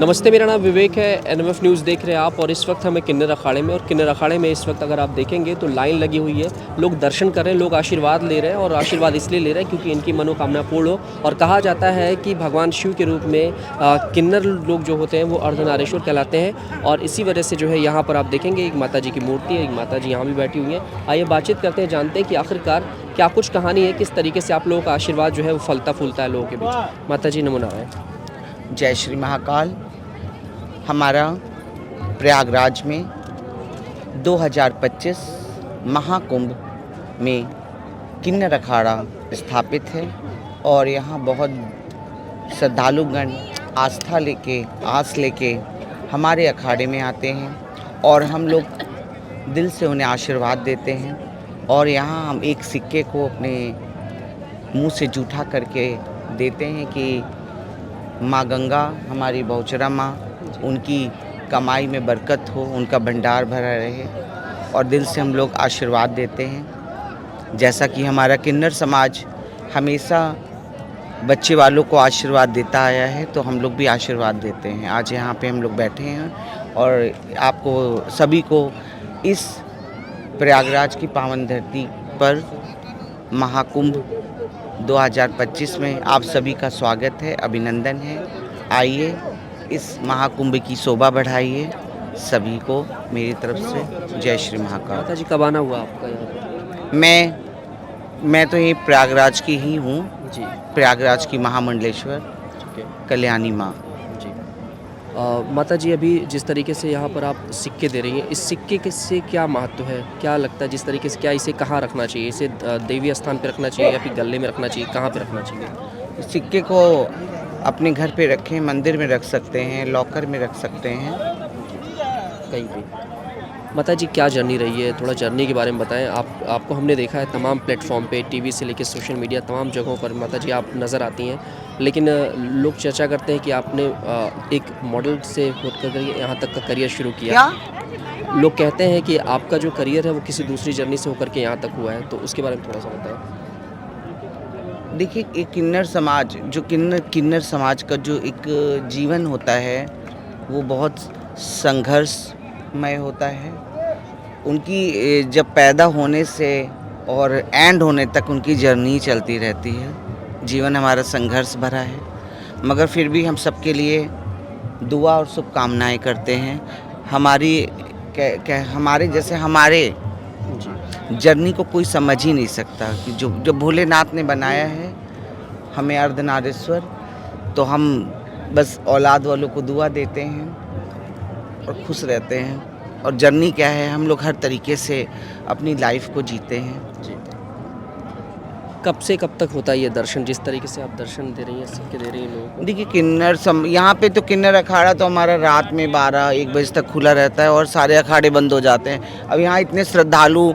नमस्ते, मेरा नाम विवेक है। एनएमएफ न्यूज़ देख रहे हैं आप और इस वक्त हमें किन्नर अखाड़े में, और किन्नर अखाड़े में इस वक्त अगर आप देखेंगे तो लाइन लगी हुई है। लोग दर्शन कर रहे हैं, लोग आशीर्वाद ले रहे हैं, और आशीर्वाद इसलिए ले रहे हैं क्योंकि इनकी मनोकामना पूर्ण हो। और कहा जाता है कि भगवान शिव के रूप में किन्नर लोग जो होते हैं वो अर्धनारीश्वर कहलाते हैं, और इसी वजह से जो है यहाँ पर आप देखेंगे एक माता जी की मूर्ति है, एक माता जी यहाँ भी बैठी हुई हैं। आइए बातचीत करते हैं, जानते हैं कि आखिरकार क्या कुछ कहानी है, किस तरीके से आप लोगों का आशीर्वाद जो है वो फलता फूलता है लोगों के बीच। माता जी नमो नारायण। जय श्री महाकाल। हमारा प्रयागराज में 2025 महाकुंभ में किन्नर अखाड़ा स्थापित है और यहाँ बहुत श्रद्धालुगण आस्था लेके आस लेके हमारे अखाड़े में आते हैं और हम लोग दिल से उन्हें आशीर्वाद देते हैं। और यहाँ हम एक सिक्के को अपने मुंह से जूठा करके देते हैं कि माँ गंगा, हमारी बहुचरा माँ, उनकी कमाई में बरकत हो, उनका भंडार भरा रहे, और दिल से हम लोग आशीर्वाद देते हैं। जैसा कि हमारा किन्नर समाज हमेशा बच्चे वालों को आशीर्वाद देता आया है, तो हम लोग भी आशीर्वाद देते हैं। आज यहाँ पे हम लोग बैठे हैं और आपको सभी को इस प्रयागराज की पावन धरती पर महाकुंभ 2025 में आप सभी का स्वागत है, अभिनंदन है। आइए इस महाकुंभ की शोभा बढ़ाइए। सभी को मेरी तरफ से जय श्री महाकाल। माता जी कब आना हुआ आपका यहाँ पर? मैं तो ये प्रयागराज की ही हूँ जी, प्रयागराज की महामंडलेश्वर ठीक है कल्याणी माँ। जी। माता जी, अभी जिस तरीके से यहाँ पर आप सिक्के दे रही हैं, इस सिक्के के से क्या महत्व है, क्या लगता है, जिस तरीके से क्या इसे कहाँ रखना चाहिए? इसे देवी स्थान पे रखना चाहिए या फिर गले में रखना चाहिए, कहाँ पे रखना चाहिए? सिक्के को अपने घर पे रखें, मंदिर में रख सकते हैं, लॉकर में रख सकते हैं, कहीं भी। माता जी, क्या जर्नी रही है, थोड़ा जर्नी के बारे में बताएं। आपको हमने देखा है तमाम प्लेटफॉर्म पे, टीवी से लेकर सोशल मीडिया, तमाम जगहों पर माता जी आप नज़र आती हैं, लेकिन लोग चर्चा करते हैं कि आपने एक मॉडल से होकर यहाँ तक का करियर शुरू किया। लोग कहते हैं कि आपका जो करियर है वो किसी दूसरी जर्नी से होकर के यहाँ तक हुआ है, तो उसके बारे में थोड़ा सा बताएं। देखिए, एक किन्नर समाज, जो किन्नर समाज का जो एक जीवन होता है वो बहुत संघर्षमय होता है। उनकी जब पैदा होने से और एंड होने तक उनकी जर्नी चलती रहती है। जीवन हमारा संघर्ष भरा है, मगर फिर भी हम सबके लिए दुआ और शुभकामनाएं करते हैं। हमारे जैसे हमारे जर्नी को कोई समझ ही नहीं सकता कि जो भोलेनाथ ने बनाया है हमें अर्धनारीश्वर, तो हम बस औलाद वालों को दुआ देते हैं और खुश रहते हैं। और जर्नी क्या है, हम लोग हर तरीके से अपनी लाइफ को जीते हैं। जी। कब से कब तक होता है ये दर्शन, जिस तरीके से आप दर्शन दे रही हैं, सिक्के दे रही हैं लोगों को? देखिए, यहाँ पे तो किन्नर अखाड़ा तो हमारा रात में 12-1 बजे तक खुला रहता है और सारे अखाड़े बंद हो जाते हैं। अब यहाँ इतने श्रद्धालु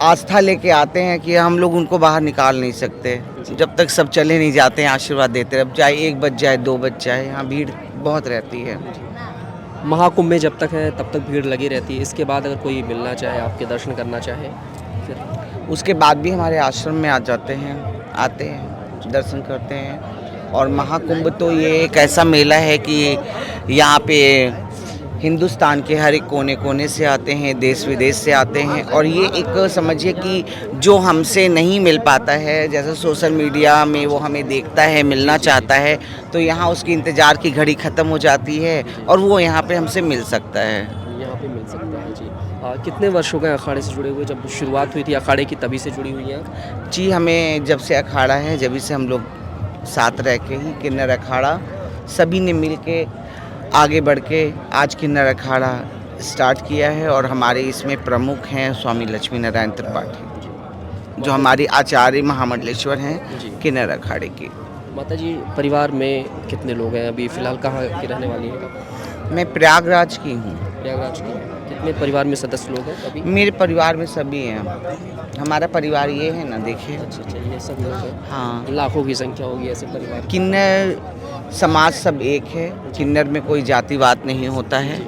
आस्था लेके आते हैं कि हम लोग उनको बाहर निकाल नहीं सकते जब तक सब चले नहीं जाते हैं, आशीर्वाद देते रहे। अब चाहे 1 बज जाए, 2 बज जाए, यहाँ भीड़ बहुत रहती है। महाकुंभ में जब तक है तब तक भीड़ लगी रहती है। इसके बाद अगर कोई मिलना चाहे, आपके दर्शन करना चाहे, फिर उसके बाद भी हमारे आश्रम में आते हैं, दर्शन करते हैं। और महाकुंभ तो ये एक ऐसा मेला है कि यहाँ पे हिंदुस्तान के हर एक कोने कोने से आते हैं, देश विदेश से आते हैं। और ये एक समझिए कि जो हमसे नहीं मिल पाता है, जैसे सोशल मीडिया में वो हमें देखता है, मिलना चाहता है, तो यहाँ उसकी इंतज़ार की घड़ी ख़त्म हो जाती है और वो यहाँ पे हमसे मिल सकता है। यहाँ पे मिल सकता है। जी। कितने वर्ष हो गए अखाड़े से जुड़े हुए? जब शुरुआत हुई थी अखाड़े की तभी से जुड़ी हुई हैं? जी, हमें जब से अखाड़ा है, जब से हम लोग साथ रह के ही किन्नर अखाड़ा सभी ने मिल के आगे बढ़ के आज किन्नर अखाड़ा स्टार्ट किया है। और हमारे इसमें प्रमुख हैं स्वामी लक्ष्मी नारायण त्रिपाठी, जो हमारी आचार्य महामंडलेश्वर हैं किन्नर अखाड़े की। माता जी, परिवार में कितने लोग हैं? अभी फ़िलहाल कहाँ की रहने वाली हैं? मैं प्रयागराज की हूँ। प्रयागराज की। कितने परिवार में सदस्य लोग हैं अभी? मेरे परिवार में सभी हैं। हमारा परिवार ये है ना, देखिए। अच्छा, ये सब लोग हैं। हाँ, लाखों की संख्या होगी ऐसे परिवार। किन्नर समाज सब एक है। किन्नर में कोई जातिवाद नहीं होता है।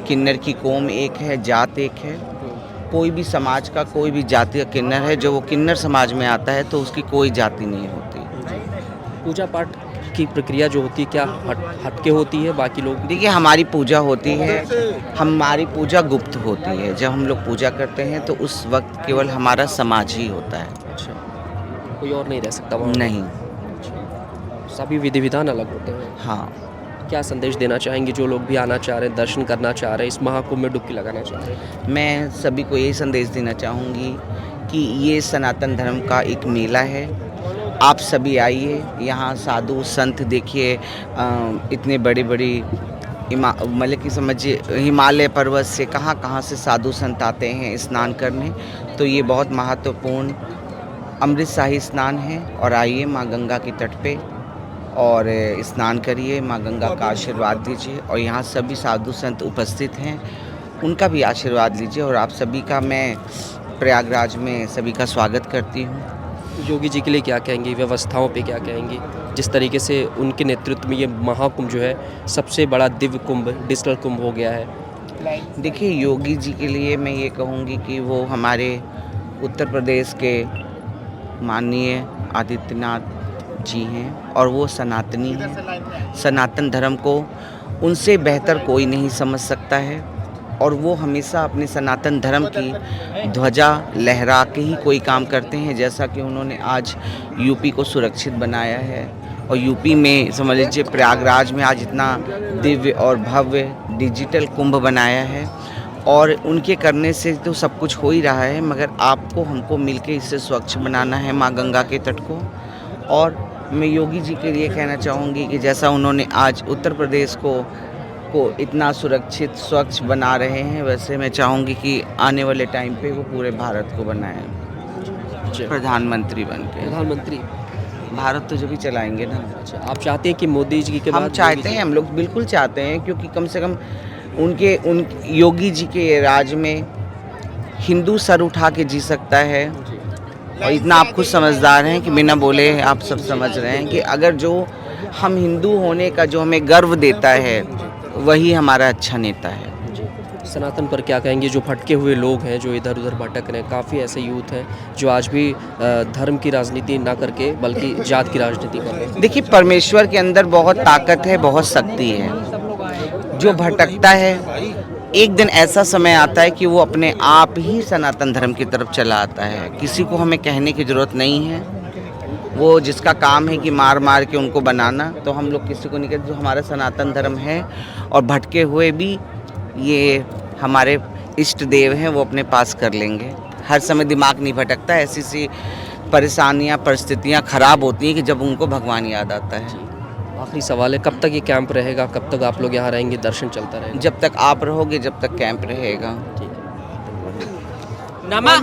किन्नर की कौम एक है, जात एक है। कोई भी समाज का, कोई भी जाति का किन्नर है, जो वो किन्नर समाज में आता है तो उसकी कोई जाति नहीं होती। पूजा पाठ की प्रक्रिया जो होती है क्या हटके होती है बाकी लोग? देखिए, हमारी पूजा होती है, हमारी पूजा गुप्त होती है। जब हम लोग पूजा करते हैं तो उस वक्त केवल हमारा समाज ही होता है। अच्छा, कोई और नहीं रह सकता वहाँ? नहीं। सभी विधि विधान अलग होते हैं। हाँ, क्या संदेश देना चाहेंगे जो लोग भी आना चाह रहे हैं, दर्शन करना चाह रहे हैं, इस महाकुंभ में डुबकी लगाना चाह रहे हैं? मैं सभी को यही संदेश देना चाहूँगी कि ये सनातन धर्म का एक मेला है। आप सभी आइए, यहाँ साधु संत देखिए, इतने बड़ी मतलब कि समझिए हिमालय पर्वत से कहाँ से साधु संत आते हैं स्नान करने। तो ये बहुत महत्वपूर्ण अमृत शाही स्नान है। और आइए माँ गंगा के तट पे और स्नान करिए, माँ गंगा का आशीर्वाद लीजिए। और यहाँ सभी साधु संत उपस्थित हैं, उनका भी आशीर्वाद लीजिए। और आप सभी का मैं प्रयागराज में सभी का स्वागत करती हूँ। योगी जी के लिए क्या कहेंगे, व्यवस्थाओं पे क्या कहेंगे, जिस तरीके से उनके नेतृत्व में ये महाकुंभ जो है सबसे बड़ा दिव्य कुंभ, डिजिटल कुंभ हो गया है? देखिए, योगी जी के लिए मैं ये कहूँगी कि वो हमारे उत्तर प्रदेश के माननीय आदित्यनाथ जी हैं और वो सनातनी हैं। सनातन धर्म को उनसे बेहतर कोई नहीं समझ सकता है। और वो हमेशा अपने सनातन धर्म की ध्वजा लहरा के ही कोई काम करते हैं। जैसा कि उन्होंने आज यूपी को सुरक्षित बनाया है और यूपी में समझ लीजिए प्रयागराज में आज इतना दिव्य और भव्य डिजिटल कुंभ बनाया है। और उनके करने से तो सब कुछ हो ही रहा है, मगर आपको हमको मिलके इसे स्वच्छ बनाना है माँ गंगा के तट को। और मैं योगी जी के लिए कहना चाहूँगी कि जैसा उन्होंने आज उत्तर प्रदेश को इतना सुरक्षित स्वच्छ बना रहे हैं, वैसे मैं चाहूँगी कि आने वाले टाइम पे वो पूरे भारत को बनाएं प्रधानमंत्री बन के। प्रधानमंत्री भारत तो जो भी चलाएंगे ना। अच्छा, आप चाहते हैं कि मोदी जी के बाद हम चाहते हैं, हम लोग बिल्कुल चाहते हैं, क्योंकि कम से कम उन योगी जी के राज में हिंदू सर उठा के जी सकता है। और इतना आप खुद समझदार हैं कि बिना बोले आप सब समझ रहे हैं कि अगर जो हम हिंदू होने का जो हमें गर्व देता है वही हमारा अच्छा नेता है। सनातन पर क्या कहेंगे, जो भटके हुए लोग हैं, जो इधर उधर भटक रहे हैं, काफ़ी ऐसे यूथ हैं जो आज भी धर्म की राजनीति ना करके बल्कि जात की राजनीति कर रहे हैं? देखिए, परमेश्वर के अंदर बहुत ताकत है, बहुत शक्ति है। जो भटकता है एक दिन ऐसा समय आता है कि वो अपने आप ही सनातन धर्म की तरफ चला आता है। किसी को हमें कहने की ज़रूरत नहीं है। वो जिसका काम है कि मार मार के उनको बनाना, तो हम लोग किसी को नहीं कहते। जो हमारा सनातन धर्म है और भटके हुए भी ये हमारे इष्ट देव हैं, वो अपने पास कर लेंगे। हर समय दिमाग नहीं भटकता। ऐसी सी परेशानियाँ परिस्थितियाँ ख़राब होती हैं कि जब उनको भगवान याद आता है। आखिरी सवाल है, कब तक ये कैंप रहेगा, कब तक आप लोग यहाँ रहेंगे, दर्शन चलता रहेगा? जब तक आप रहोगे, जब तक कैंप रहेगा। ठीक है। नमः